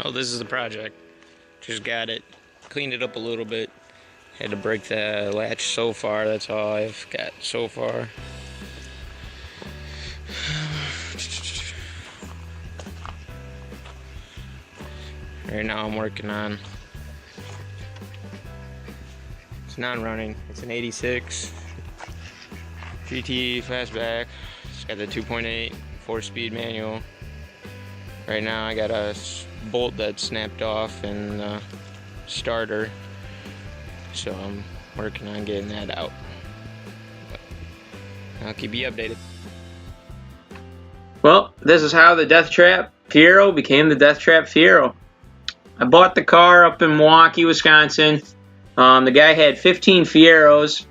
Oh, this is the project. Just got it, cleaned it up a little bit. Had to break the latch so far. That's all I've got so far. Right now I'm working on, it's non-running. It's an 86 GT fastback. It's got the 2.8 4-speed manual. Right now I got a bolt that snapped off in the starter, so I'm working on getting that out. But I'll keep you updated. Well, this is how the Deathtrap Fiero became the Deathtrap Fiero. I bought the car up in Milwaukee, Wisconsin. The guy had 15 Fieros.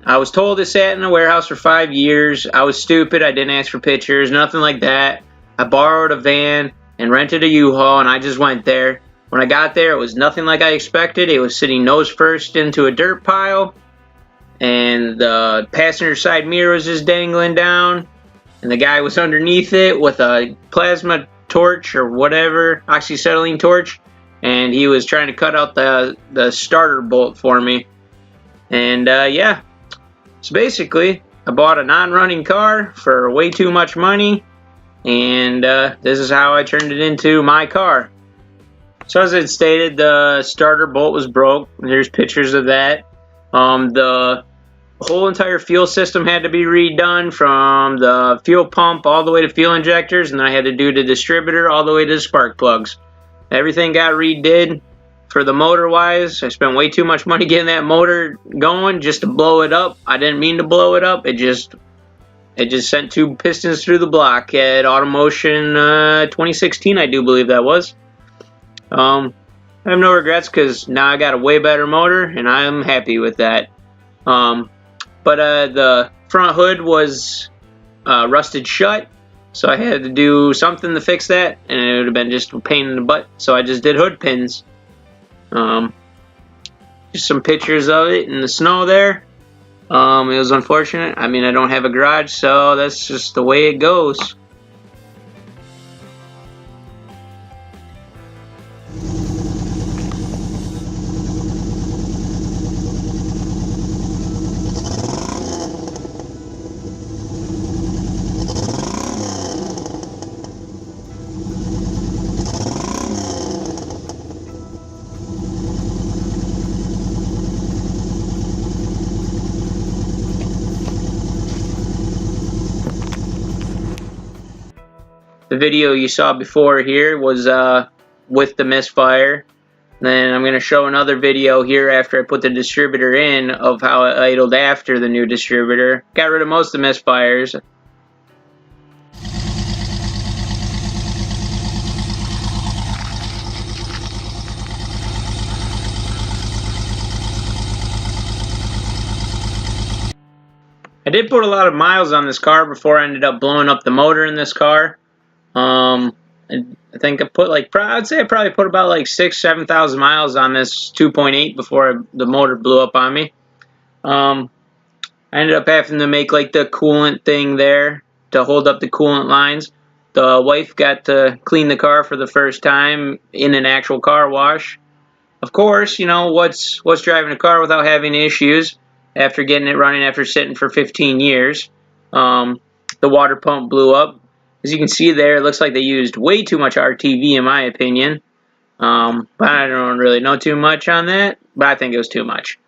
I was told it sat in a warehouse for 5 years. I was stupid. I didn't ask for pictures, nothing like that. I borrowed a van and rented a U-Haul, and I just went there. When I got there, it was nothing like I expected. It was sitting nose first into a dirt pile, and the passenger side mirror was just dangling down, and the guy was underneath it with a plasma torch or whatever, oxyacetylene torch, and he was trying to cut out the starter bolt for me. And yeah, so basically I bought a non-running car for way too much money, and this is how I turned it into my car. So as it stated, the starter bolt was broke. There's pictures of that. The whole entire fuel system had to be redone, from the fuel pump all the way to fuel injectors, and then I had to do the distributor all the way to the spark plugs. Everything got redid. For the motor wise, I spent way too much money getting that motor going just to blow it up. I didn't mean to blow it up. It just sent 2 pistons through the block at Automotion 2016, I do believe that was. I have no regrets because now I got a way better motor and I'm happy with that. But the front hood was rusted shut, so I had to do something to fix that, and it would have been just a pain in the butt, so I just did hood pins. Just some pictures of it in the snow there. It was unfortunate. I mean, I don't have a garage, so that's just the way it goes. The video you saw before here was with the misfire. Then I'm going to show another video here after I put the distributor in of how it idled after the new distributor. Got rid of most of the misfires. I did put a lot of miles on this car before I ended up blowing up the motor in this car. I think I put I'd say I probably put about like 6,000-7,000 miles on this 2.8 before the motor blew up on me. I ended up having to make like the coolant thing there to hold up the coolant lines. The wife got to clean the car for the first time in an actual car wash. Of course, you know, what's driving a car without having issues after getting it running after sitting for 15 years. The water pump blew up. As you can see there, it looks like they used way too much RTV in my opinion. But I don't really know too much on that, but I think it was too much.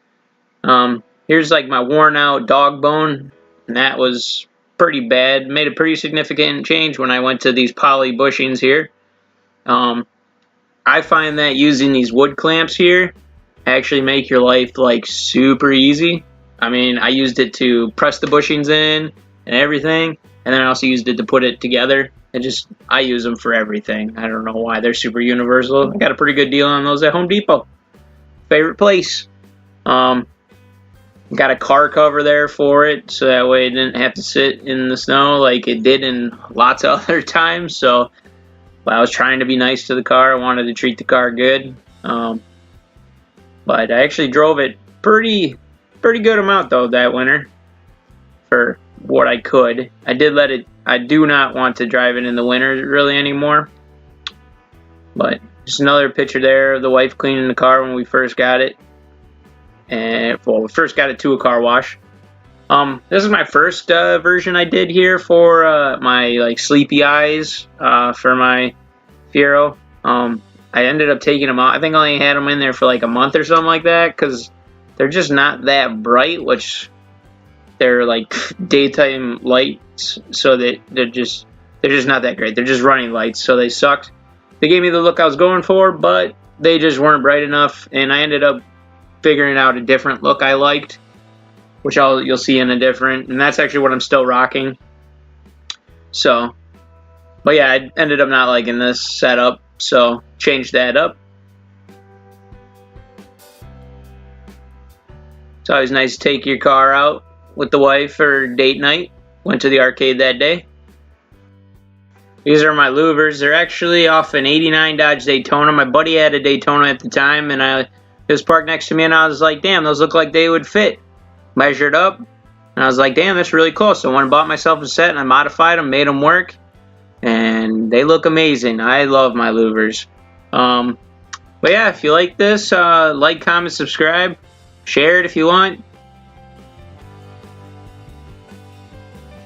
Here's like my worn out dog bone, and that was pretty bad. Made a pretty significant change when I went to these poly bushings here. I find that using these wood clamps here actually make your life like super easy. I mean, I used it to press the bushings in and everything. And then I also used it to put it together. I use them for everything. I don't know why. They're super universal. I got a pretty good deal on those at Home Depot. Favorite place. Got a car cover there for it, so that way it didn't have to sit in the snow like it did in lots of other times. So I was trying to be nice to the car. I wanted to treat the car good. But I actually drove it pretty good amount though that winter for what I could. I do not want to drive it in the winter really anymore, but Just another picture there of the wife cleaning the car when we first got it. And well, we first got it to a car wash. This is my first version I did here for my like sleepy eyes for my Fiero. I ended up taking them out. I think I only had them in there for like a month or something like that because they're just not that bright, which they're like daytime lights, so they're just not that great. They're just running lights, so they sucked. They gave me the look I was going for, but they just weren't bright enough, and I ended up figuring out a different look I liked, which you'll see in a different, and that's actually what I'm still rocking. So, but yeah, I ended up not liking this setup, so changed that up. It's always nice to take your car out with the wife for date night. Went to the arcade that day. These are my louvers. They're actually off an '89 Dodge Daytona. My buddy had a Daytona at the time, and it was parked next to me, and I was like, damn, those look like they would fit. Measured up, and I was like, damn, that's really close. So I went and bought myself a set, and I modified them, made them work, and they look amazing. I love my louvers. But yeah, if you like this, like, comment, subscribe, share it if you want.